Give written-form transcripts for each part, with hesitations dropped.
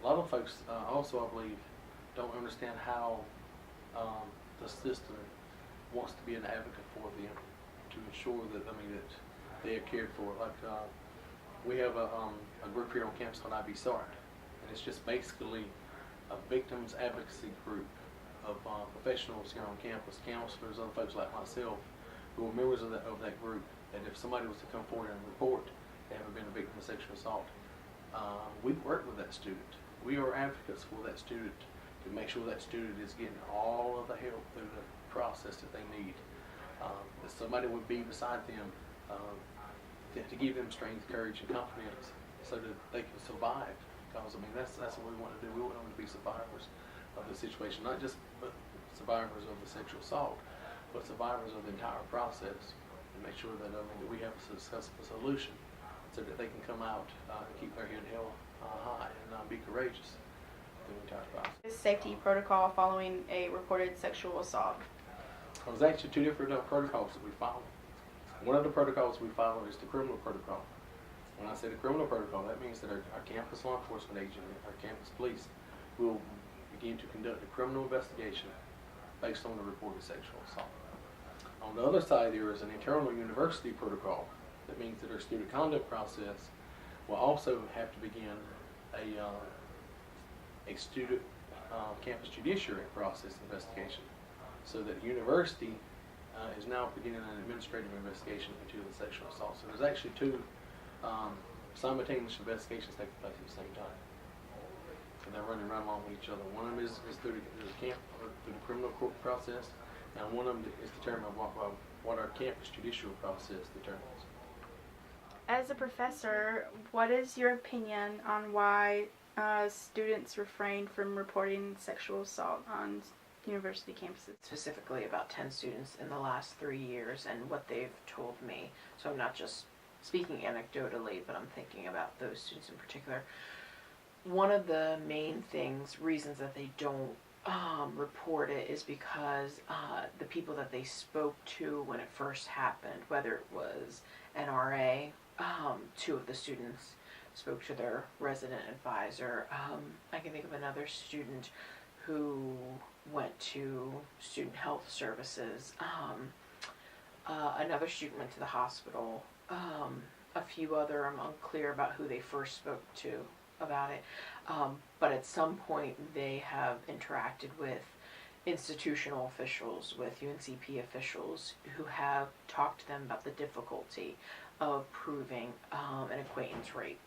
A lot of folks also, I believe, don't understand how the system wants to be an advocate for them to ensure that, that they are cared for. Like we have a group here on campus called IB SART, and it's just basically a victims advocacy group of professionals here on campus, counselors, other folks like myself, who are members of that group. And if somebody was to come forward and report they haven't been a victim of sexual assault, we work with that student. We are advocates for that student to make sure that student is getting all of the help through the process that they need. That somebody would be beside them to give them strength, courage, and confidence so that they can survive. Because that's what we want to do. We want them to be survivors of the situation, not just survivors of the sexual assault, but survivors of the entire process, and make sure that that we have a successful solution so that they can come out and keep their head held high and be courageous through the entire process. Safety protocol following a reported sexual assault. There's actually two different protocols that we follow. One of the protocols we follow is the criminal protocol. When I say the criminal protocol, that means that our campus law enforcement agent, our campus police, will begin to conduct a criminal investigation based on the reported sexual assault. On the other side, there is an internal university protocol. That means that our student conduct process will also have to begin a student campus judiciary process investigation, so that the university is now beginning an administrative investigation into the sexual assault. So there's actually two simultaneous investigations taking place at the same time. And they're running right along with each other. One of them is through the criminal court process, and one of them is determined what our campus judicial process determines. As a professor, what is your opinion on why students refrain from reporting sexual assault on university campuses? Specifically about 10 students in the last 3 years and what they've told me. So I'm not just speaking anecdotally, but I'm thinking about those students in particular. One of the main reasons that they don't report it is because the people that they spoke to when it first happened, whether it was NRA, two of the students spoke to their resident advisor. I can think of another student who went to student health services. Another student went to the hospital. A few other, I'm unclear about who they first spoke to about it. But at some point they have interacted with institutional officials, with UNCP officials, who have talked to them about the difficulty of proving an acquaintance rape.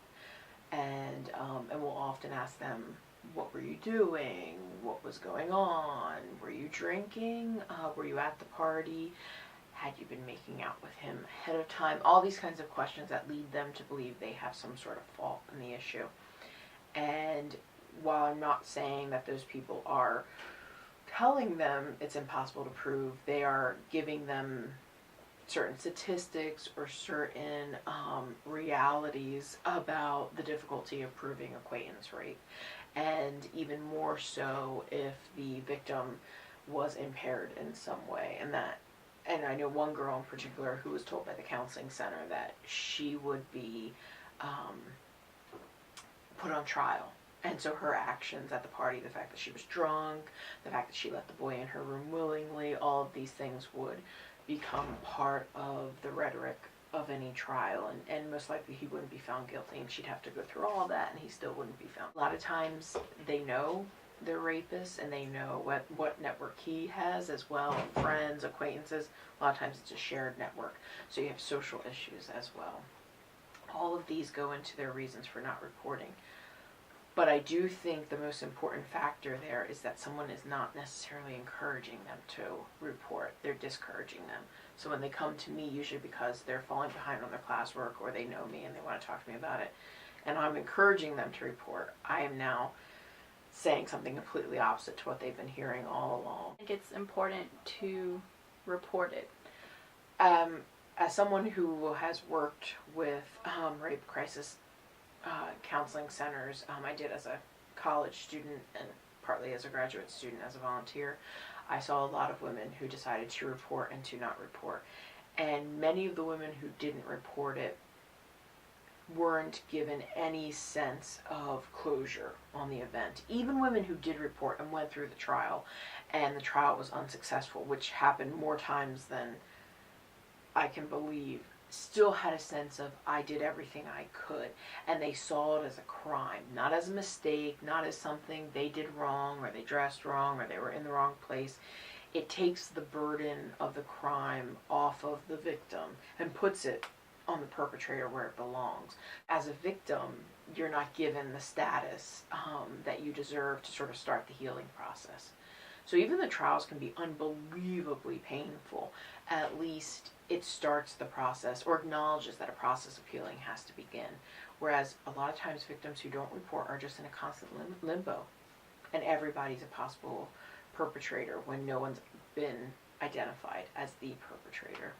And we'll often ask them, what were you doing? What was going on? Were you drinking? Were you at the party? Had you been making out with him ahead of time? All these kinds of questions that lead them to believe they have some sort of fault in the issue. And while I'm not saying that those people are telling them it's impossible to prove, they are giving them certain statistics or certain realities about the difficulty of proving acquaintance rape. And even more so if the victim was impaired in some way. And I know one girl in particular who was told by the counseling center that she would be put on trial. And so her actions at the party, the fact that she was drunk, the fact that she let the boy in her room willingly, all of these things would become part of the rhetoric of any trial, and most likely he wouldn't be found guilty, and she'd have to go through all that, and he still wouldn't be found. A lot of times they know they're rapists, and they know what network he has as well, friends, acquaintances. A lot of times it's a shared network, so you have social issues as well. All of these go into their reasons for not reporting. But I do think the most important factor there is that someone is not necessarily encouraging them to report. They're discouraging them. So when they come to me, usually because they're falling behind on their classwork or they know me and they want to talk to me about it, and I'm encouraging them to report, I am now saying something completely opposite to what they've been hearing all along. I think it's important to report it. As someone who has worked with rape crisis counseling centers, I did as a college student and partly as a graduate student as a volunteer, I saw a lot of women who decided to report and to not report. And many of the women who didn't report it weren't given any sense of closure on the event. Even women who did report and went through the trial, and the trial was unsuccessful, which happened more times than I can believe, still had a sense of, I did everything I could. And they saw it as a crime, not as a mistake, not as something they did wrong, or they dressed wrong, or they were in the wrong place. It takes the burden of the crime off of the victim and puts it on the perpetrator where it belongs. As a victim, you're not given the status that you deserve to sort of start the healing process. So even the trials can be unbelievably painful. At least it starts the process, or acknowledges that a process of healing has to begin. Whereas a lot of times victims who don't report are just in a constant limbo. And everybody's a possible perpetrator when no one's been identified as the perpetrator.